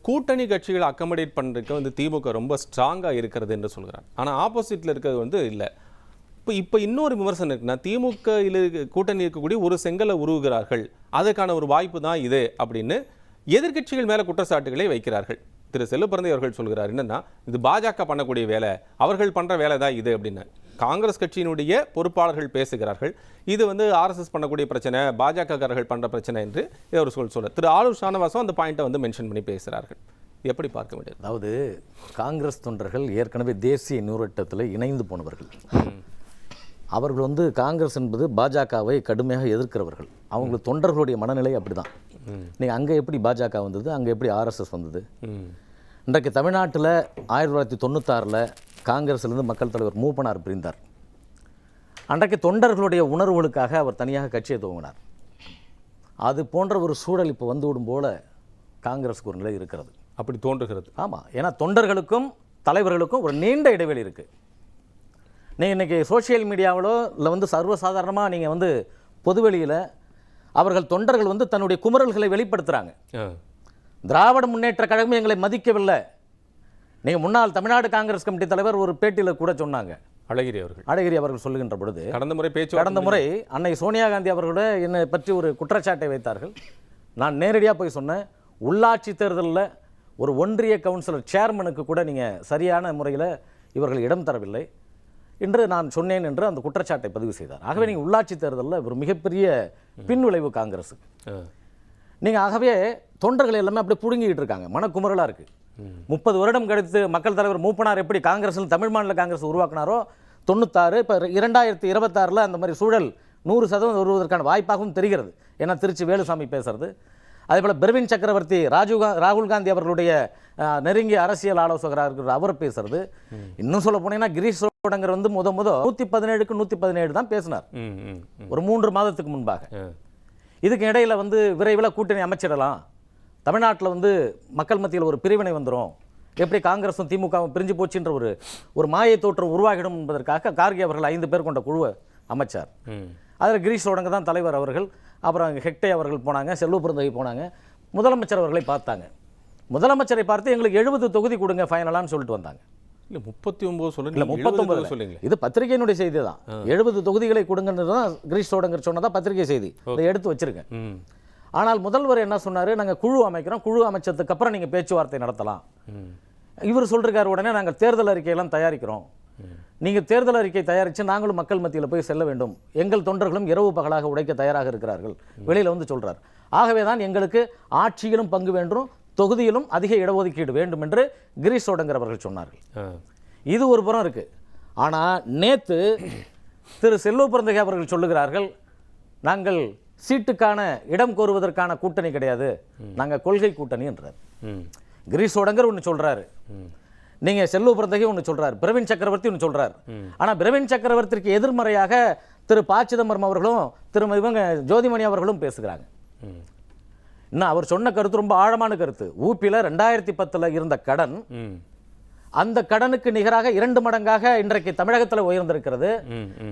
கூட்டணி கட்சிகளை அக்கமடேட் பண்ணுறதுக்கு வந்து திமுக ரொம்ப ஸ்ட்ராங்காக இருக்கிறது என்று சொல்கிறாங்க. ஆனால் ஆப்போசிட்டில் இருக்கிறது வந்து இல்லை. இப்போ இன்னொரு விமர்சனம் இருக்குன்னா, திமுக கூட்டணி இருக்கக்கூடிய ஒரு செங்கலை உருவுகிறார்கள், அதற்கான ஒரு வாய்ப்பு தான் இது அப்படின்னு எதிர்கட்சிகள் மேலே குற்றச்சாட்டுகளை வைக்கிறார்கள். திரு செல்வப்பிரந்தை அவர்கள் சொல்கிறார் என்னன்னா, இது பாஜக பண்ணக்கூடிய வேலை, அவர்கள் பண்ணுற வேலை தான் இது அப்படின்னு. காங்கிரஸ் கட்சியினுடைய பொறுப்பாளர்கள் பேசுகிறார்கள், இது வந்து ஆர்எஸ்எஸ் பண்ணக்கூடிய பிரச்சனை, பாஜகக்காரர்கள் பண்ணுற பிரச்சனை என்று அவர் சொல்ல. திரு ஆளூர் ஷானவாசும் அந்த பாயிண்ட்டை வந்து மென்ஷன் பண்ணி பேசுகிறார்கள். எப்படி பார்க்க முடியாது? அதாவது காங்கிரஸ் தொண்டர்கள் ஏற்கனவே தேசிய நீரோட்டத்தில் இணைந்து போனவர்கள். அவர்கள் வந்து காங்கிரஸ் என்பது பாஜகவை கடுமையாக எதிர்க்கிறவர்கள். அவங்களுக்கு தொண்டர்களுடைய மனநிலை அப்படிதான். நீங்கள் அங்கே எப்படி பாஜக வந்தது, அங்கே எப்படி ஆர்எஸ்எஸ் வந்தது? இன்றைக்கு தமிழ்நாட்டில் 1996 காங்கிரஸ்லேருந்து மக்கள் தலைவர் மூப்பனார் பிரிந்தார். அன்றைக்கு தொண்டர்களுடைய உணர்வுகளுக்காக அவர் தனியாக கட்சியை துவங்கினார். அது போன்ற ஒரு சூழல் இப்போ வந்துவிடும் போல காங்கிரஸுக்கு ஒரு நிலை இருக்கிறது. அப்படி தோன்றுகிறது. ஆமாம், ஏன்னா தொண்டர்களுக்கும் தலைவர்களுக்கும் ஒரு நீண்ட இடைவெளி இருக்குது. நீங்கள் இன்றைக்கி சோஷியல் மீடியாவிலோ இல்லை வந்து சர்வசாதாரணமாக நீங்கள் வந்து பொதுவெளியில் அவர்கள் தொண்டர்கள் வந்து தன்னுடைய குமுறல்களை வெளிப்படுத்துகிறாங்க. திராவிட முன்னேற்ற கழகம் எங்களை மதிக்கவில்லை. நீங்கள் முன்னாள் தமிழ்நாடு காங்கிரஸ் கமிட்டி தலைவர் ஒரு பேட்டியில் கூட சொன்னாங்க. அழகிரி அவர்கள் சொல்லுகின்ற பொழுது கடந்த முறை அன்னை சோனியா காந்தி அவர்களோட என்னை பற்றி ஒரு குற்றச்சாட்டை வைத்தார்கள். நான் நேரடியாக போய் சொன்னேன், உள்ளாட்சி தேர்தலில் ஒரு ஒன்றிய கவுன்சிலர் சேர்மனுக்கு கூட நீங்கள் சரியான முறையில் இவர்கள் இடம் தரவில்லை என்று நான் சொன்னேன் என்று அந்த குற்றச்சாட்டை பதிவு செய்தார். ஆகவே நீங்கள் உள்ளாட்சி தேர்தலில் ஒரு மிகப்பெரிய பின்விளைவு காங்கிரஸுக்கு. நீங்கள் ஆகவே தொண்டர்கள் எல்லாமே அப்படியே புடுங்கிக்கிட்டு இருக்காங்க, மனக்குமுறலாக இருக்குது. 30 வருடம் கழித்து மக்கள் தலைவர் மூப்பனார் எப்படி காங்கிரஸில் தமிழ் மாநில காங்கிரஸ் உருவாக்கினாரோ 96, இப்போ 2026 அந்த மாதிரி சூழல் 100% வருவதற்கான வாய்ப்பாகவும் தெரிகிறது. ஏன்னா திருச்சி வேலுசாமி பேசுறது, அதே போல் பிரவீன் சக்கரவர்த்தி ராகுல் காந்தி அவர்களுடைய நெருங்கிய அரசியல் ஆலோசகராக இருக்கிற அவர் பேசுறது. இன்னும் சொல்ல போனீங்கன்னா கிரீஷ் சோடங்கர் வந்து முத 117க்கு 117 தான் பேசினார் ஒரு 3 மாதத்துக்கு முன்பாக. இதுக்கு இடையில வந்து விரைவில் கூட்டணி அமைச்சிடலாம், தமிழ்நாட்டில் வந்து மக்கள் மத்தியில் ஒரு பிரிவினை வந்துடும், எப்படி காங்கிரஸும் திமுகவும் பிரிஞ்சு போச்சுன்ற ஒரு மாயை தோற்றம் உருவாகிடும் என்பதற்காக கார்கே அவர்கள் 5 பேர் கொண்ட குழுவை அமைச்சார். அதில் கிரீஷ் சோடங்க தான் தலைவர் அவர்கள். அப்புறம் ஹெக்டே அவர்கள் போனாங்க, செல்வப்பிரந்தை போனாங்க, முதலமைச்சர் அவர்களை பார்த்தாங்க. முதலமைச்சரை பார்த்து எங்களுக்கு 70 தொகுதி கொடுங்க ஃபைனலான்னு சொல்லிட்டு வந்தாங்க. இல்லை 39 சொல்லுங்க, இல்லை 39 சொல்லுங்க, இது பத்திரிகையினுடைய செய்தி தான். 70 தொகுதிகளை கொடுங்கன்னு தான் கிரீஷ் சோடங்கர் சொன்னதா பத்திரிகை செய்தி, இதை எடுத்து வச்சிருக்கேன். ஆனால் முதல்வர் என்ன சொன்னார், நாங்கள் குழு அமைக்கிறோம், குழு அமைச்சதுக்கு அப்புறம் நீங்கள் பேச்சுவார்த்தை நடத்தலாம். இவர் சொல்றாரு உடனே நாங்கள் தேர்தல் அறிக்கையெல்லாம் தயாரிக்கிறோம், நீங்கள் தேர்தல் அறிக்கை தயாரித்து நாங்களும் மக்கள் மத்தியில் போய் செல்ல வேண்டும், எங்கள் தொண்டர்களும் இரவு பகலாக உடைக்க தயாராக இருக்கிறார்கள் வெளியில் வந்து சொல்கிறார். ஆகவே தான் எங்களுக்கு ஆட்சியிலும் பங்கு வேண்டும், தொகுதியிலும் அதிக இடஒதுக்கீடு வேண்டும் என்று கிரீஷ் சோடங்கர் அவர்கள் சொன்னார்கள். இது ஒரு புறம் இருக்கு. ஆனால் நேற்று திரு செல்வப்பிரந்தை அவர்கள் சொல்லுகிறார்கள், நாங்கள் சீட்டுக்கான இடம் கோருவதற்கான கூட்டணி கிடையாது, நாங்கள் கொள்கை கூட்டணி என்றார். கிரீஷ் சோடங்கர் ஒன்று சொல்றாரு, நீங்க செல்வப்பிரந்தை ஒன்று சொல்றாரு, பிரவீன் சக்கரவர்த்தி ஒன்று சொல்றாரு. ஆனால் பிரவீன் சக்கரவர்த்திக்கு எதிர்மறையாக திரு ப. சிதம்பரம் அவர்களும் இவங்க ஜோதிமணி அவர்களும் பேசுகிறாங்க. இன்னும் அவர் சொன்ன கருத்து ரொம்ப ஆழமான கருத்து. ஊப்பியில் 2010 இருந்த கடன், அந்த கடனுக்கு நிகராக 2 மடங்காக இன்றைக்கு தமிழகத்தில் உயர்ந்திருக்கிறது.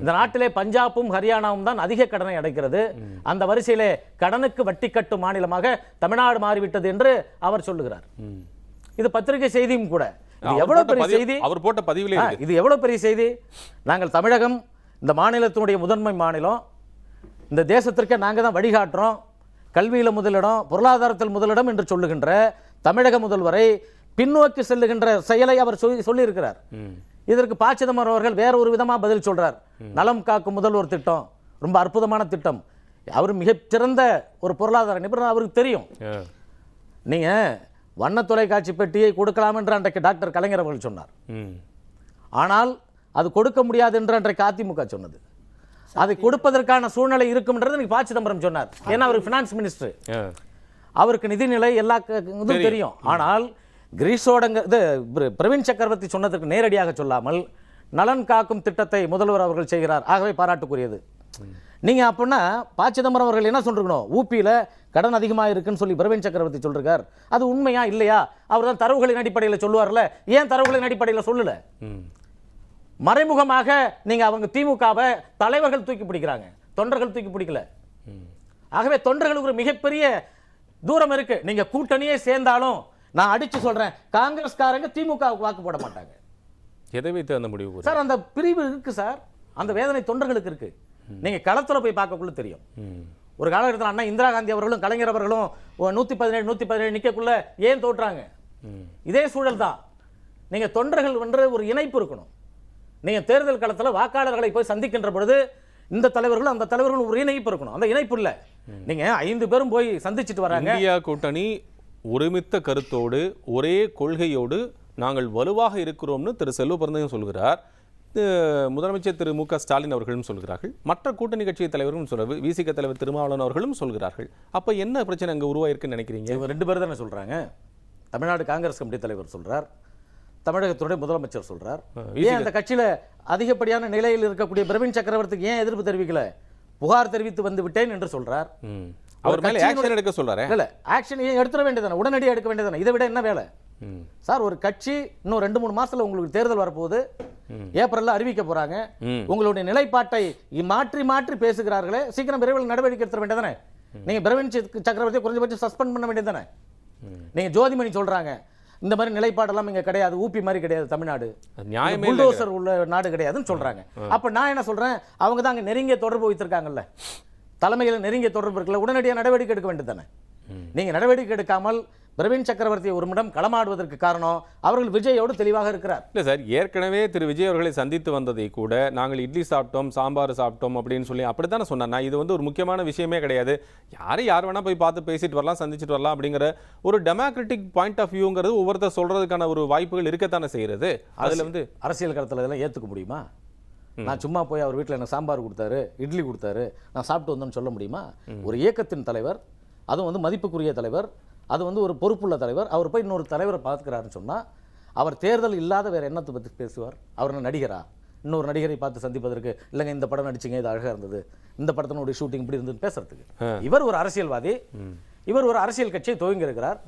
இந்த நாட்டிலே பஞ்சாபும் ஹரியானாவும் தான் அதிக கடனை அடைக்கிறது. அந்த வரிசையிலே கடனுக்கு வட்டி கட்டும் மாநிலமாக தமிழ்நாடு மாறிவிட்டது என்று அவர் சொல்லுகிறார். இது பத்திரிகை செய்தியும் கூட. இது எவ்வளவு பெரிய செய்தி, அவர் போட்ட பதிவிலே இது எவ்வளவு பெரிய செய்தி. நாங்கள் தமிழகம் இந்த மாநிலத்தினுடைய முதன்மை மாநிலம், இந்த தேசத்திற்கு நாங்கள் தான் வழிகாட்டுறோம், கல்வியில் முதலிடம், பொருளாதாரத்தில் முதலிடம் என்று சொல்லுகின்ற தமிழக முதல்வரை பின்னோக்கி செல்லுகின்ற செயலை அவர் சொல்லியிருக்கிறார். இதற்கு ப. சிதம்பரம் அவர்கள் வேற ஒரு விதமாக பதில் சொல்றார். நலம் காக்கும் முதல்வர் திட்டம் ரொம்ப அற்புதமான திட்டம், அவர் மிகச்சிறந்த ஒரு பொருளாதார நிபுணர், அவருக்கு தெரியும். நீங்க வண்ண தொலைக்காட்சி பெட்டியை கொடுக்கலாம் என்று அன்றைக்கு டாக்டர் கலைஞர் அவர்கள் சொன்னார். ஆனால் அது கொடுக்க முடியாது என்று அன்றைக்கு அதிமுக சொன்னது. அதை கொடுப்பதற்கான சூழ்நிலை இருக்கும் என்றது ப. சிதம்பரம் சொன்னார். ஏன்னா அவர் பினான்ஸ் மினிஸ்டர், அவருக்கு நிதிநிலை எல்லா இதுவும் தெரியும். ஆனால் பிரவீன் சக்கரவர்த்தி சொன்னதற்கு நேரடியாக சொல்லாமல் நலன் காக்கும் திட்டத்தை முதல்வர் அவர்கள் செய்கிறார், ஆகவே பாராட்டுக்குரியது. நீங்க அப்படின்னா ப. சிதம்பரம் அவர்கள் என்ன சொல்றீங்களோ, ஊப்பியில கடன் அதிகமாக இருக்குன்னு சொல்லி பிரவீன் சக்கரவர்த்தி சொல்றார், அது உண்மையா இல்லையா? அவர் தான் தரவுகளின் அடிப்படையில் சொல்லுவார்ல, ஏன் தரவுகளின் அடிப்படையில் சொல்லல? மறைமுகமாக நீங்க அவங்க திமுகவை தலைவர்கள் தூக்கி பிடிக்கிறாங்க, தொண்டர்கள் தூக்கி பிடிக்கல. ஆகவே தொண்டர்களுக்கு ஒரு மிகப்பெரிய தூரம் இருக்கு. நீங்க கூட்டணியே சேர்ந்தாலும் நான் அடிச்சு சொல்றேன், காங்கிரஸ்காரங்க திமுகவுக்கு வாக்கு போட மாட்டாங்க. எதை வைத்து அந்த முடிவு கூறுறீங்க? சார் அந்த பிரிவு இருக்கு சார், அந்த வேதனை தொண்டர்களுக்கு இருக்கு. நீங்க களத்துல போய் பார்க்கக்குள்ள தெரியும். ஒரு காலகட்டத்தில் அண்ணா இந்திரா காந்தி அவர்களும் கலைஞர் அவர்களும் 117 நிக்கக்குள்ள ஏன் தோற்றாங்க? இதே சூழல் தான். நீங்க தொண்டர்கள் என்ற ஒரு இணைப்பு இருக்கணும். நீங்க தேர்தல் களத்துல வாக்காளர்களை போய் சந்திக்கின்ற பொழுது இந்த தலைவர்களும் அந்த தலைவர்களும் ஒரு இணைப்பு இருக்கணும். அந்த இணைப்பு இல்ல. நீங்க 5 பேரும் போய் சந்திச்சுட்டு வராங்க. இந்தியா கூட்டணி ஒருமித்த கருத்தோடு ஒரே கொள்கையோடு நாங்கள் வலுவாக இருக்கிறோம்னு திரு செல்வ பிறந்தகம் சொல்கிறார். முதலமைச்சர் திரு மு க ஸ்டாலின் அவர்களும் சொல்கிறார்கள். மற்ற கூட்டணி கட்சி தலைவர்களும் சொல்றாரு. விசிக தலைவர் திருமாவளவன் அவர்களும் சொல்கிறார்கள். அப்ப என்ன பிரச்சனை அங்க உருவாயிருக்குன்னு நினைக்கிறீங்க? இவங்க 2 பேர் தானே சொல்றாங்க. தமிழ்நாடு காங்கிரஸ் கமிட்டி தலைவர் சொல்றார், தமிழகத்துடைய முதலமைச்சர் சொல்றார். ஏன் அந்த கட்சியில அதிகப்படியான நிலையில் இருக்கக்கூடிய பிரவீன் சக்கரவர்த்திக்கு ஏன் எதிர்ப்பு தெரிவிக்கல? புகார் தெரிவித்து வந்து விட்டேன் என்று சொல்றார். அவர் மேல ஆக்ஷன் எடுக்க சொல்றாரு. இல்ல, ஆக்ஷன் ஏன் எடுத்துட வேண்டியதானே, உடனடியாக எடுக்க வேண்டியதானே. இதை விட என்ன வேலை சார்? ஒரு கட்சி இன்னும் 2-3 மாசத்துல உங்களுக்கு தேர்தல் வரப்போகுது, ஏப்ரல்ல அறிவிக்க போறாங்க. உங்களுடைய நிலைப்பாட்டை மாற்றி மாற்றி பேசுகிறார்களே, சீக்கிரம் விரைவில் நடவடிக்கை எடுத்துட வேண்டியதானே. நீங்க பிரவீன் சக்கரவர்த்தியை குறைஞ்சபட்சம் சஸ்பெண்ட் பண்ண வேண்டியதானே. நீங்க ஜோதிமணி சொல்றாங்க இந்த மாதிரி நிலைப்பாடெல்லாம் இங்க கிடையாது, ஊபி மாதிரி கிடையாது, தமிழ்நாடு புல்டோசர் உள்ள நாடு கிடையாதுன்னு சொல்றாங்க. அப்ப நான் என்ன சொல்றேன், அவங்க தான் அங்க நெருங்கிய தொடர்பு வைத்திருக்காங்கல்ல, தலைமையில் நெருங்கிய தொடர்பு இருக்குல்ல, உடனடியாக நடவடிக்கை எடுக்க வேண்டியதானே. நீங்க நடவடிக்கை எடுக்காமல் பிரவீன் சக்கரவர்த்தியை ஒரு நிமிடம் களமாடுவதற்கு காரணம் அவர்கள் விஜயோடு தெளிவாக இருக்கிறார். இல்லை சார், ஏற்கனவே திரு விஜய் அவர்களை சந்தித்து வந்ததை கூட நாங்கள் இட்லி சாப்பிட்டோம், சாம்பார் சாப்பிட்டோம் அப்படின்னு சொல்லி அப்படித்தானே சொன்னார். நான் இது வந்து ஒரு முக்கியமான விஷயமே கிடையாது, யார் வேணா போய் பார்த்து பேசிட்டு வரலாம், சந்திச்சுட்டு வரலாம் அப்படிங்கிற ஒரு டெமோக்ராட்டிக் பாயிண்ட் ஆஃப் வியூங்கிறது ஒவ்வொருத்தர் சொல்றதுக்கான ஒரு வாய்ப்புகள் இருக்கத்தானே செய்யறது. அதுல வந்து அரசியல் களத்தில் இதெல்லாம் ஏற்றுக்க முடியுமா? நான் சும்மா போய் அவர் வீட்டில் எனக்கு சாம்பார் கொடுத்தாரு, இட்லி கொடுத்தாரு, நான் சாப்பிட்டு வந்தேன்னு சொல்ல முடியுமா? ஒரு இயக்கத்தின் தலைவர், அதுவும் வந்து மதிப்புக்குரிய தலைவர், அது வந்து ஒரு பொறுப்புள்ள தலைவர், அவர் போய் இன்னொரு தலைவரை பார்த்துக்கிறாருன்னு சொன்னால் அவர் தேர்தல் இல்லாத வேறு என்னத்தை பற்றி பேசுவார்? அவர் என்ன நடிகரா? இன்னொரு நடிகரை பார்த்து சந்திப்பதற்கு இல்லைங்க இந்த படம் நடிச்சிங்க, இது அழகாக இருந்தது, இந்த படத்தினுடைய ஷூட்டிங் இப்படி இருந்ததுன்னு பேசுறதுக்கு இவர் ஒரு அரசியல்வாதி, இவர் ஒரு அரசியல் கட்சியை துவங்கி இருக்கிறார்.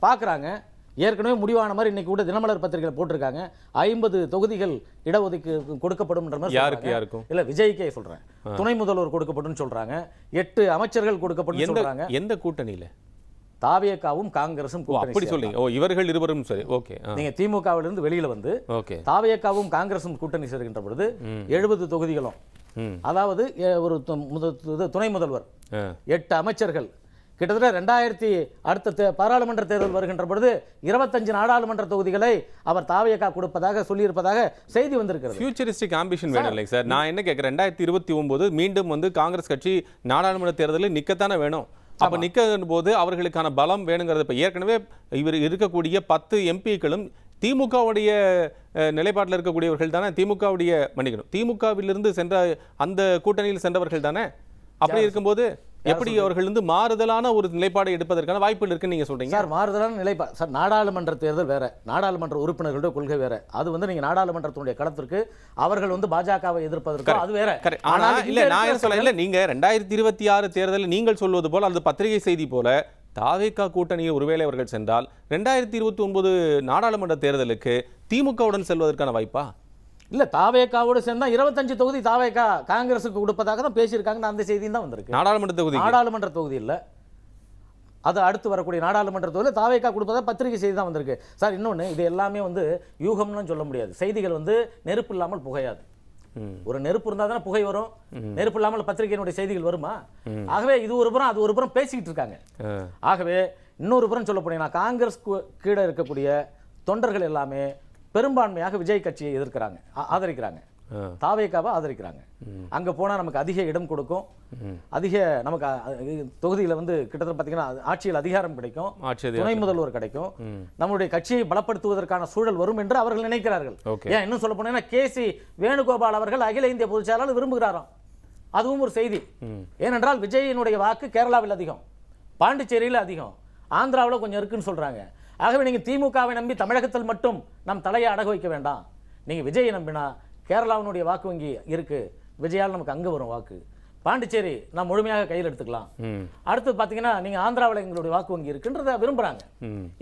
பார்க்குறாங்க, ஏற்கனவே முடிவான மாதிரி இன்னைக்கு கூட தினமலர் பத்திரிகையில் போட்டிருக்காங்க, 50 தொகுதிகள் இடஒதுக்கீடு கொடுக்கப்படும் யாருக்கும் இல்ல விஜய்க்கே சொல்றேன், துணை முதல்வர் கொடுக்கப்படும் சொல்றாங்க, 8 அமைச்சர்கள் கொடுக்கப்படும் சொல்றாங்க. எந்த கூட்டணியில? தாவேகாவும் காங்கிரசும் அப்படி சொல்றீங்க. ஓ, இவர்கள் இருவரும் சரி, ஓகே. நீங்க திமுகவிலிருந்து வெளியில வந்து தாவேகாவும் காங்கிரசும் கூட்டணி சேர்க்கின்ற பொழுது 70 தொகுதிகளும், அதாவது ஒரு துணை முதல்வர், 8 அமைச்சர்கள், கிட்டத்தட்ட 2000 அடுத்த பாராளுமன்ற தேர்தல் வருகின்ற பொழுது 25 நாடாளுமன்ற தொகுதிகளை அவர் தாவேகா கொடுப்பதாக சொல்லியிருப்பதாக செய்தி வந்திருக்கிறது. ஃபியூச்சரிஸ்டிக் ஆம்பிஷன் வேணும் இல்லை சார்? நான் என்ன கேட்கிறேன், 2029 மீண்டும் வந்து காங்கிரஸ் கட்சி நாடாளுமன்ற தேர்தலில் நிக்கத்தானே வேணும். அப்ப நிற்கும் போது அவர்களுக்கான பலம் வேணுங்கிறது. இப்ப ஏற்கனவே இவர் இருக்கக்கூடிய 10 எம்பிக்களும் திமுகவுடைய நிலைப்பாட்டில் இருக்கக்கூடியவர்கள் தானே, திமுகவிலிருந்து சென்ற அந்த கூட்டணியில் சென்றவர்கள் தானே. அப்படி இருக்கும்போது எப்படி அவர்கள் வந்து மாறுதலான ஒரு நிலைப்பாடு எடுப்பதற்கான வாய்ப்புகள் இருக்குன்னு நீங்க சொல்றீங்க? சார், மாறுதலான நிலைப்பாடு சார், நாடாளுமன்ற தேர்தல் வேற, நாடாளுமன்ற உறுப்பினர்களுடைய கொள்கை வேற. அது வந்து நீங்க நாடாளுமன்றத்தினுடைய களத்திற்கு அவர்கள் வந்து பாஜகவை எதிர்ப்பதற்கு அது வேற. ஆனா இல்ல, நான் என்ன சொல்ல, இல்ல நீங்க 2026 தேர்தலில் நீங்கள் சொல்வது போல அல்லது பத்திரிகை செய்தி போல தாவேகா கூட்டணியை ஒருவேளை அவர்கள் சென்றால் 2029 நாடாளுமன்ற தேர்தலுக்கு திமுகவுடன் செல்வதற்கான வாய்ப்பா? இல்ல, தாவேகாவோடு சேர்ந்தா 25 தொகுதி தாவேகா காங்கிரசுக்கு கொடுப்பதாக தான் பேசியிருக்காங்க. அந்த செய்தியும் தான் வந்திருக்கு. நாடாளுமன்ற தொகுதி இல்ல, அது அடுத்து வரக்கூடிய நாடாளுமன்ற தொகுதியில் தாவேகா கொடுப்பதா பத்திரிகை செய்தி தான் வந்திருக்கு. சார், இன்னொன்று, இது எல்லாமே வந்து யூகம்னு சொல்ல முடியாது. செய்திகள் வந்து நெருப்பு இல்லாமல் புகையாது. ஒரு நெருப்பு இருந்தால் தானே புகை வரும். நெருப்பு இல்லாமல் பத்திரிகையினுடைய செய்திகள் வருமா? ஆகவே இது ஒரு புறம், அது ஒரு புறம் பேசிக்கிட்டு இருக்காங்க. ஆகவே இன்னொரு புறம் சொல்ல போனீங்கன்னா, காங்கிரஸ் கீழே இருக்கக்கூடிய தொண்டர்கள் எல்லாமே பெரும்பான்மையாக விஜய் கட்சியை எதிர்க்கிறாங்க, ஆதரிக்கிறாங்க, தாவேகாவை ஆதரிக்கிறாங்க. அங்க போனா நமக்கு அதிக இடம் கொடுக்கும், அதிக நமக்கு தொகுதியில வந்து கிட்டத்தட்ட பாத்தீங்கன்னா ஆட்சியில் அதிகாரம் கிடைக்கும், துணை முதல்வர் கிடைக்கும், நம்முடைய கட்சியை பலப்படுத்துவதற்கான சூழல் வரும் என்று அவர்கள் நினைக்கிறார்கள். ஏன் இன்னும் சொல்ல போனா கேசி வேணுகோபால் அவர்கள் அகில இந்திய பொதுச் செயலாளர் விரும்புகிறாராம். அதுவும் ஒரு செய்தி. ஏனென்றால் விஜயினுடைய வாக்கு கேரளாவில் அதிகம், பாண்டிச்சேரியில் அதிகம், ஆந்திராவில் கொஞ்சம் இருக்குன்னு சொல்றாங்க. ஆகவே நீங்க திமுகவை நம்பி தமிழகத்தில் மட்டும் நம் தலையை அடகு வைக்க வேண்டாம். நீங்க விஜயை நம்பினா கேரளாவினுடைய வாக்கு வங்கி இருக்கு, விஜயால் நமக்கு அங்க வரும் வாக்கு. பாண்டிச்சேரி நாம் முழுமையாக கையில் எடுத்துக்கலாம். அடுத்து பாத்தீங்கன்னா நீங்க ஆந்திராவில் எங்களுடைய வாக்கு வங்கி இருக்குன்றத விரும்புறாங்க.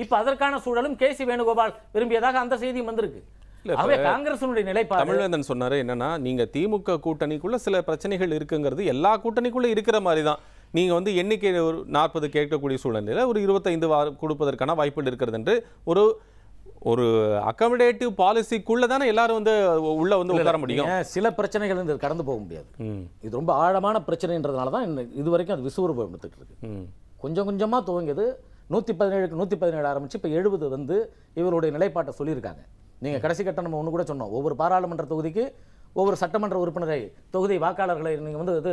இப்ப அதற்கான சூழலும் கேசி வேணுகோபால் விரும்பியதாக அந்த செய்தியும் வந்திருக்கு. காங்கிரசுடைய நிலைப்பாடு தமிழ்வேந்தன் சொன்னாரு என்னன்னா, நீங்க திமுக கூட்டணிக்குள்ள சில பிரச்சனைகள் இருக்குங்கிறது எல்லா கூட்டணிக்குள்ள இருக்கிற மாதிரி தான். நீங்கள் வந்து எண்ணிக்கை ஒரு 40 கேட்கக்கூடிய சூழ்நிலையில் ஒரு 25 கொடுப்பதற்கான வாய்ப்புகள் இருக்கிறது என்று ஒரு அகாமடேட்டிவ் பாலிசிக்குள்ள தானே எல்லாரும் வந்து உள்ள வந்து உட்கார முடியும். சில பிரச்சனைகள் வந்து கடந்து போக முடியாது. இது ரொம்ப ஆழமான பிரச்சனைன்றதுனால தான் இது வரைக்கும் அது விசுவரூபம் எடுத்துட்டு இருக்கு. கொஞ்சம் கொஞ்சமாக துவங்கியது 117க்கு 117 ஆரம்பிச்சு இப்போ 70 வந்து இவருடைய நிலைப்பாட்டை சொல்லியிருக்காங்க. நீங்கள் கடைசி கட்டம் நம்ம ஒன்று கூட சொன்னோம், ஒவ்வொரு பாராளுமன்ற தொகுதிக்கு ஒவ்வொரு சட்டமன்ற உறுப்பினரை தொகுதி வாக்காளர்களை நீங்கள் வந்து இது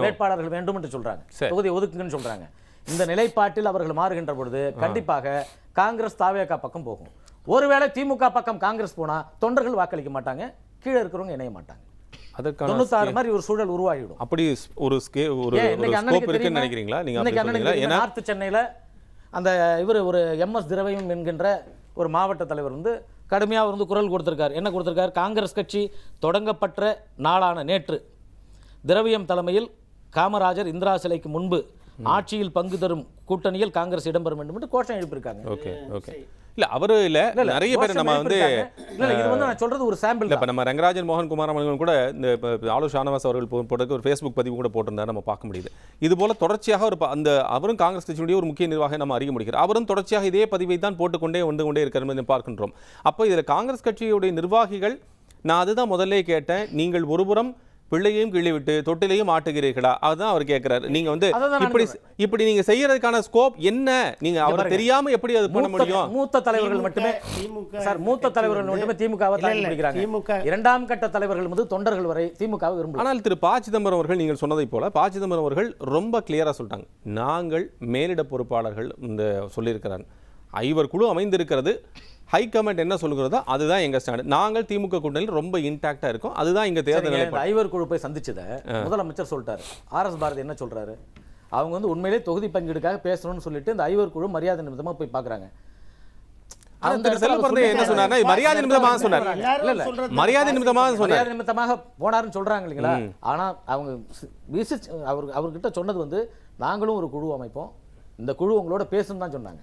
வேட்பாளர்கள் வேண்டும் என்று சொல்றாங்க, தொகுதி ஒதுக்குங்கன்னு சொல்றாங்க. இந்த நிலைப்பாட்டில் அவர்கள் மாறுகின்ற பொழுது கண்டிப்பாக காங்கிரஸ் தாவேகா பக்கம் போகும். ஒருவேளை திமுக பக்கம் காங்கிரஸ் போனா தொண்டர்கள் வாக்களிக்க மாட்டாங்க, கீழே இருக்கிறவங்க இணைய மாட்டாங்க. 96 மாதிரி ஒரு சூழல் உருவாகிடும். அப்படி ஒரு ஸ்கோப் இருக்குன்னு நினைக்கிறீங்களா நீங்க? நார்த் சென்னையில அந்த இவர் ஒரு MS திரவியம் என்கின்ற ஒரு மாவட்ட தலைவர் வந்து கடுமையாக வந்து குரல் கொடுத்திருக்கார். என்ன கொடுத்திருக்கார்? காங்கிரஸ் கட்சி தொடங்கப்பட்ட நாளான நேற்று திரவியம் தலைமையில் காமராஜர் இந்திரா சிலைக்கு முன்பு ஆட்சியில் பங்கு தரும் கூட்டணியில் காங்கிரஸ் இடம்பெறும் வேண்டும் என்று கோஷம் எழுப்பியிருக்காங்க. Okay okay. இல்ல அவரு இல்ல நிறைய பேர் நம்ம வந்து இது வந்து நான் சொல்றது ஒரு சாம்பிள். இப்ப நம்ம ரங்கராஜன் மோகன் குமார் அவர்கள் கூட இந்த ஆலு ஷானவாஸ் அவர்கள் போட்டதுக்கு ஒரு ஃபேஸ்புக் பதிவு கூட போட்டிருந்தாரு, நம்ம பார்க்க முடியுது. இது போல தொடர்ச்சியாக ஒரு அந்த அவரும் காங்கிரஸ் கட்சியுடைய ஒரு முக்கிய நிர்வாகி நம்ம அறிய முடிகிறார். அவரும் தொடர்ச்சியாக இதே பதிவை தான் போட்டுக்கொண்டே வந்து கொண்டே இருக்கிறது பார்க்கின்றோம். அப்போ இதுல காங்கிரஸ் கட்சியுடைய நிர்வாகிகள், நான் அதுதான் முதல்ல கேட்டேன், நீங்கள் ஒருபுறம் பிள்ளையையும் கிள்ளி விட்டு தொட்டிலையும் ஆட்டுகிறீர்களா? அதுதான் அவர் கேட்கிறாரு. நீங்க வந்து இப்படி நீங்க செய்யறதுக்கான ஸ்கோப் என்ன? நீங்க அவர் தெரியாம எப்படி அது பண்ண முடியும்? மூத்த தலைவர்கள் மட்டுமே சார், மூத்த தலைவர்கள் மட்டுமே திமுகவை தாங்கி பிடிக்கிறாங்க. இரண்டாம் கட்ட தலைவர்கள் வந்து தொண்டர்கள் வரை திமுகவை விரும்புகிறார்கள். ஆனால் திரு ப. சிதம்பரம் அவர்கள் நீங்கள் சொன்னதை போல ப. சிதம்பரம் அவர்கள் ரொம்ப கிளியரா சொல்லிட்டாங்க, நாங்கள் மேலிட பொறுப்பாளர்கள் இந்த சொல்லியிருக்கிறார், ஐவர் குழு அமைந்திருக்கிறது, ஹை கமெண்ட் என்ன சொல்லுகிறதோ அதுதான் எங்க ஸ்டாண்ட், நாங்கள் திமுக கூட்டணியில் ரொம்ப இன்டாக்டா இருக்கும், அதுதான் இங்க தேர்தல் நிலைப்பாடு. ஐவர் குழு போய் சந்திச்சதை முதலமைச்சர் சொல்லிட்டாரு. RS பாரதி என்ன சொல்றாரு? அவங்க வந்து உண்மையிலே தொகுதி பங்கீடுக்காக பேசணும்னு சொல்லிட்டு இந்த ஐவர் குழு மரியாதை நிமித்தமா போய் பாக்குறாங்க. என்ன சொன்னார்? மரியாதை நிமித்தமாக சொன்னார். மரியாதை நிமித்தமாக சொன்னார், மரியாதை நிமித்தமாக போனாருன்னு சொல்றாங்க இல்லைங்களா? ஆனா அவங்க அவர்கிட்ட சொன்னது வந்து நாங்களும் ஒரு குழு அமைப்போம், இந்த குழு உங்களோட பேசும் தான் சொன்னாங்க.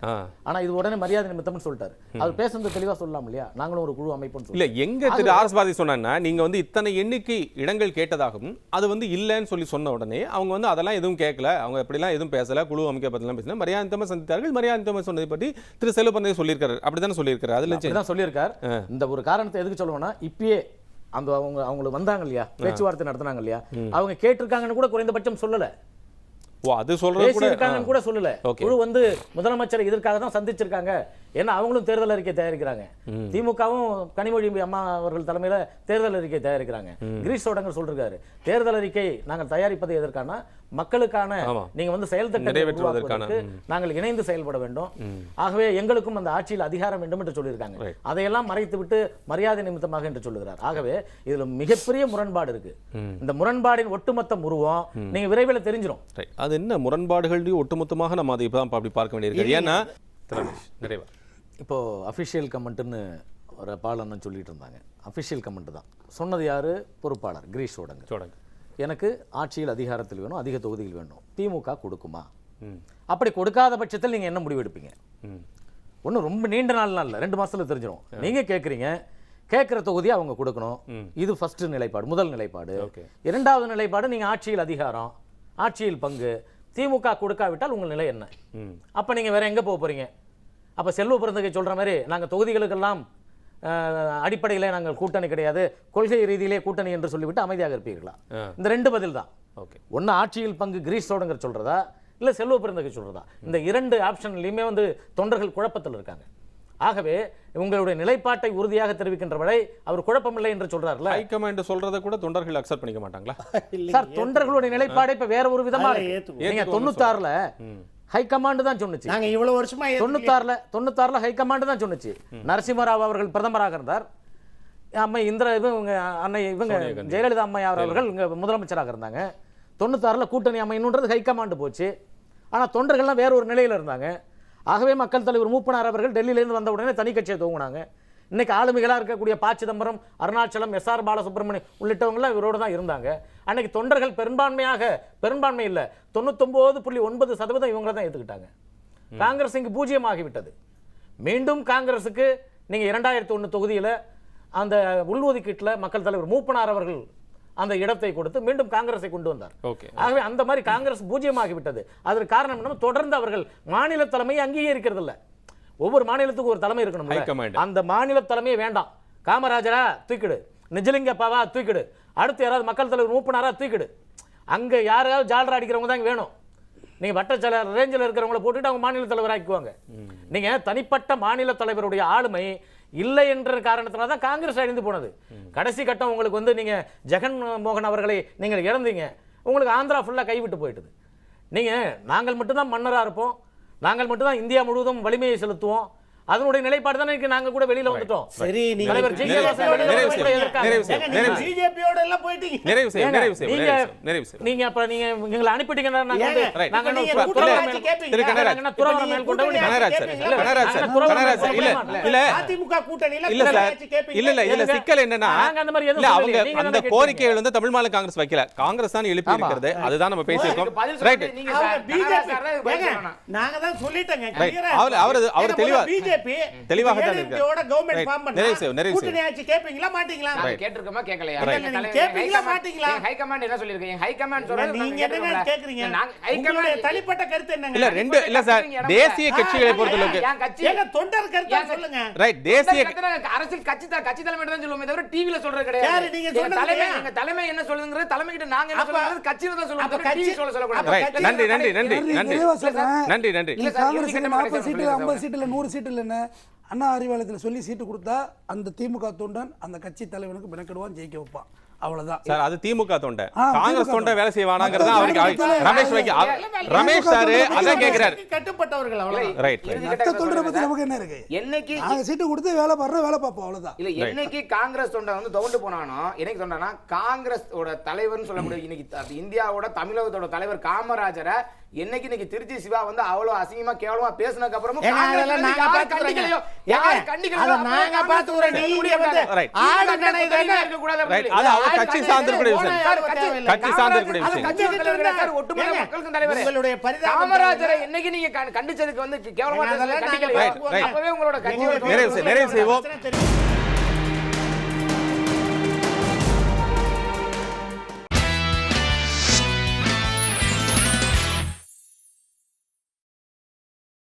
ஆனா இது உடனே மரியாதை நிமித்தம்னு சொல்லிட்டாரு. அவர் பேசுறது தெளிவா சொல்லலாம் இல்லையா? நாங்களும் ஒரு குழு அமைப்போம் இல்ல. எங்க திரு RS பாரதி சொன்னாங்கன்னா, நீங்க வந்து இத்தனை எண்ணிக்கை இடங்கள் கேட்டதாகவும் அது வந்து இல்லைன்னு சொல்லி சொன்ன உடனே அவங்க வந்து அதெல்லாம் எதுவும் கேட்கல, அவங்க எப்படிலாம் எதுவும் பேசல, குழு அமைக்க பத்திலாம் பேசல, மரியாதை நிமித்தமா சந்தித்தார்கள். மரியாதை நிமித்தமா சொன்னதை பற்றி திரு செல்வபந்தை சொல்லியிருக்காரு. அப்படித்தானே சொல்லியிருக்காரு. அதுல சொல்லியிருக்காரு. இந்த ஒரு காரணத்தை எதுக்கு சொல்லுவோம்னா, இப்பயே அந்த அவங்களுக்கு வந்தாங்க இல்லையா, பேச்சுவார்த்தை நடத்தினாங்க இல்லையா, அவங்க கேட்டிருக்காங்கன்னு கூட குறைந்தபட்சம் சொல்லல. அது சொல்றது கூட சொல்லல. குழு வந்து முதலமைச்சர் இதற்காக தான் சந்திச்சிருக்காங்க. ஏன்னா அவங்களும் தேர்தல் அறிக்கை தயாரிக்கிறாங்க. திமுகவும் கனிமொழி அம்மா அவர்கள் தலைமையில தேர்தல் அறிக்கை தயாரிக்கிறாங்க. கிரீஷ் சோடங்கர் சொல்றாரு, தேர்தல் அறிக்கை நாங்கள் தயாரிப்பது எதற்கான, மக்களுக்கான நீங்க வந்து செயல் திட்டம் நிறைவேற்றுவதற்கு நாங்கள் இணைந்து செயல்பட வேண்டும். ஆகவே எங்களுக்கும் அந்த ஆட்சியில் அதிகாரம் வேண்டும் என்று சொல்லியிருக்காங்க. அதையெல்லாம் மறைத்து விட்டு மரியாதை நிமித்தமாக என்று சொல்லுகிறார். ஆகவே இதுல மிகப்பெரிய முரண்பாடு இருக்கு. இந்த முரண்பாடின் ஒட்டுமொத்த உருவம் நீங்க விரைவில் தெரிஞ்சிடும். அது என்ன முரண்பாடுகள் ஒட்டுமொத்தமாக நம்ம அதை இப்பதான் அப்படி பார்க்க வேண்டியிருக்கு. ஏன்னா நிறைவா இப்போ அஃபிஷியல் கமெண்ட்னு ஒரு பாலன்னு சொல்லிட்டு இருந்தாங்க. அஃபிஷியல் கமெண்ட் தான் சொன்னது யாரு? பொறுப்பாளர் கிரீஷ் சோடங்கர். எனக்கு ஆட்சியில் அதிகாரத்தில் வேணும், அதிக தொகுதிகள் வேணும், திமுக கொடுக்குமா? அப்படி கொடுக்காத பட்சத்தில் நீங்க என்ன முடிவு எடுப்பீங்க? ஒன்றும் ரொம்ப நீண்ட நாள்லாம் இல்லை, 2 மாசத்துல தெரிஞ்சிடும். நீங்க கேட்குறீங்க, கேட்குற தொகுதியை அவங்க கொடுக்கணும். இது ஃபர்ஸ்ட் நிலைப்பாடு, முதல் நிலைப்பாடு. இரண்டாவது நிலைப்பாடு, நீங்க ஆட்சியில் அதிகாரம், ஆட்சியில் பங்கு, திமுக கொடுக்காவிட்டால் உங்கள் நிலை என்ன? அப்ப நீங்க வேற எங்க போக போறீங்க? அப்ப செல்வ பிறந்தகை சொல்ற மாதிரி நாங்க தொகுதிகளுக்கெல்லாம் அடிப்படையிலே நாங்கள் கூட்டணி கிடையாது, கொள்கை ரீதியிலே கூட்டணி என்று சொல்லிவிட்டு அமைதியாக இருப்பீர்களா? இந்த 2 பதில் தான். ஒன்னு ஆட்சியில் பங்கு கிரீஷ் சோடங்கர் சொல்றதா, இல்ல செல்வ பிறந்தகை சொல்றதா? இந்த 2 ஆப்ஷன்லயுமே வந்து தொண்டர்கள் குழப்பத்தில் இருக்காங்க. ஆகவே உங்களுடைய நிலைப்பாட்டை உறுதியாக தெரிவிக்கின்ற வரை அவர் குழப்பமில்லை என்று சொல்றாருல. ஹைகமாண்ட் சொல்றதை கூட தொண்டர்கள் அக்செப்ட் பண்ணிக்க மாட்டாங்களா? சார், தொண்டர்களுடைய நிலைப்பாடு இப்ப வேற ஒரு விதமா இருக்கு. நீங்க 96ல ஹைகமாண்ட் தான் சொன்னுச்சு. நாங்க இவ்வளவு வருஷமா 96ல ஹைகமாண்ட் தான் சொன்னுச்சு. நரசிம்மராவ் அவர்கள் பிரதமராக இருந்தார், அம்மை இந்திரா இவங்க ஜெயலலிதா அம்மையார் அவர்கள் இங்க முதலமைச்சராக இருந்தாங்க. 96ல கூட்டணி அமையணுன்றது ஹைகமாண்ட் போச்சு. ஆனா தொண்டர்கள்லாம் வேற ஒரு நிலையில இருந்தாங்க. ஆகவே மக்கள் தலைவர் மூப்பனார் அவர்கள் டெல்லியிலிருந்து வந்த உடனே தனி கட்சியை துவங்கினாங்க. இன்னைக்கு ஆளுமைகளா இருக்கக்கூடிய ப. சிதம்பரம், அருணாச்சலம், SR பாலசுப்ரமணியம் உள்ளிட்டவங்க எல்லாம் இவரோட தான் இருந்தாங்க. அன்னைக்கு தொண்டர்கள் பெரும்பான்மை இல்ல 99.9% இவங்க தான் ஏத்துக்கிட்டாங்க. காங்கிரஸ் இங்கு 0 ஆகிவிட்டது. மீண்டும் காங்கிரசுக்கு நீங்க 2001 தொகுதியில அந்த உள்ஒதுக்கீட்டுல மக்கள் தலைவர் மூப்பனார் அவர்கள் அந்த இடத்தை கொடுத்து மீண்டும் காங்கிரஸை கொண்டு வந்தார். ஓகே. ஆகவே அந்த மாதிரி காங்கிரஸ் பூஜ்ஜியமாகிவிட்டது. அதற்கு காரணம் என்ன? தொடர்ந்து அவர்கள் மாநில தலைமையை அங்கீகரிக்கிறது இல்ல. ஒவ்வொரு மாநிலத்துக்கும் ஒரு தலைமை இருக்கணும். அந்த மாநில தலைமையே வேண்டாம். காமராஜரா தூக்கிடு, நிஜலிங்கப்பாவா தூக்கிடு, அடுத்து யாராவது மக்கள் தலைவர் மூப்பனாரா தூக்கிடு. அங்க யாராவது ஜாலரா அடிக்கிறவங்க தான் வேணும். நீங்க வட்டச்செயலர் ரேஞ்சில் இருக்கிறவங்களை போட்டுட்டு அவங்க மாநில தலைவர் ஆக்கிக்குவாங்க. நீங்க தனிப்பட்ட மாநில தலைவருடைய ஆளுமை இல்லை என்ற காரணத்தினால தான் காங்கிரஸ் அழிந்து போனது. கடைசி கட்டம் உங்களுக்கு வந்து நீங்க ஜெகன் மோகன் அவர்களை நீங்கள் இழந்தீங்க. உங்களுக்கு ஆந்திரா ஃபுல்லா கைவிட்டு போயிட்டது. நீங்க நாங்கள் மட்டும்தான் மன்னரா இருப்போம், நாங்கள் மட்டும்தான் இந்தியா முழுவதும் வலிமையை செலுத்துவோம், அதனுடைய நிலைப்பாடு தானே நாங்க கூட வெளியில வந்துட்டோம். சரி, நீங்க தலைவர் ஜி.கே. பிஜேபியோட எல்லாம் போயிட்டீங்க. நீங்க அப்ப நீங்க எங்களை அனுப்பிட்டீங்கன்னா நாங்க அதிமுக கூட்டணியில சிக்கல் என்னன்னா அந்த கோரிக்கைகள் வந்து தமிழ் மாநில காங்கிரஸ் வைக்கல, காங்கிரஸ் தான் எழுப்பி இருக்கிறது. அதுதான் நம்ம பேசியிருக்கோம். நாங்க தான் சொல்லிட்டோங்க. அவர் தெளிவா தெளிவாக தான் இருக்காரு. கவர்மெண்ட் ஃபார்ம் பண்ணா கூட்டணி ஆட்சி கேப்பீங்களா மாட்டீங்களா? கேட்டிருக்கோமா கேட்கலையா? கேப்பீங்களா மாட்டீங்களா? ஹை கமாண்ட் என்ன சொல்லிருக்கீங்க? ஹை கமாண்ட் சொல்றது நீங்க என்ன கேக்குறீங்க? ஹை கமாண்ட் தனிப்பட்ட கருத்து என்னங்க? இல்ல ரெண்டு இல்ல சார், தேசிய கட்சிகளை பொறுத்தளவுக்கு என் கட்சி எங்க தொண்டர் கருத்து சொல்லுங்க. ரைட், தேசிய அரசியல் கட்சி தலைமை தான் சொல்லுவோமே தவிர டிவில சொல்றது கிடையாது. நீங்க சொல்லுங்க எங்க தலைமை என்ன சொல்லுங்கிறது, தலைமை கிட்ட நாங்க என்ன சொல்றது, கட்சியில தான் சொல்லுவோம், டிவி சொல்லக்கூடாது. ரைட், நன்றி நன்றி நன்றி நன்றி நன்றி நன்றி. காங்கிரஸ் 40 சீட்டுல 50 சீட்டுல 100 சீட்டுல என்ன அண்ணா அறிவாலயத்தில் சொல்லி சீட்டு கொடுத்தா அந்த திமுக தொண்டன் அந்த கட்சி தலைவனுக்கு மெனக்கெடுவான், ஜெயிக்க வைப்பான். அவ்வளவுதான் சார். அது திமுக தொண்டை, காங்கிரஸ் தொண்டை வேலை செய்வானாங்கிறதா அவருக்கு ரமேஷ் சார் அதான் கேக்குறாரு. கட்டுப்பட்டவர்கள் அவ்வளவு. ரைட், மத்த தொண்டரை பத்தி நமக்கு என்ன இருக்கு? என்னைக்கு நாங்க சீட்டு கொடுத்து வேலை பாடுற வேலை பார்ப்போம், அவ்வளவுதான். இல்ல என்னைக்கு காங்கிரஸ் தொண்டை வந்து தோண்டு போனானோ, என்னைக்கு தொண்டானா காங்கிரஸ் ஓட தலைவர்னு சொல்ல முடியும். இன்னைக்கு இந்தியாவோட தமிழகத்தோட தலைவர் காமராஜரை என்னைக்கு இன்னைக்கு திருச்சி சிவா வந்து அவ்வளவு அசிங்கமா கேவலமா பேசினதுக்கு அப்புறமும் நாங்க பாத்துக்கிறோம். நாங்க பாத்துக்கிறோம். நீங்க வந்து ஆடு நடைதல்ல இருக்க கூடாது. அது அவர் கட்சி சார்ந்திருக்கிற விஷயம். கட்சி சார்ந்திருக்கிற விஷயம். ஒட்டுமொத்த மக்களுக்கு தலைவர் உங்களுடைய காமராஜரை என்னைக்கு நீங்க கண்டிச்சதுக்கு வந்து கேவலமா கண்டிக்கலையோ அப்பவே உங்களோட கட்சி நிறைவு செய்வோம்.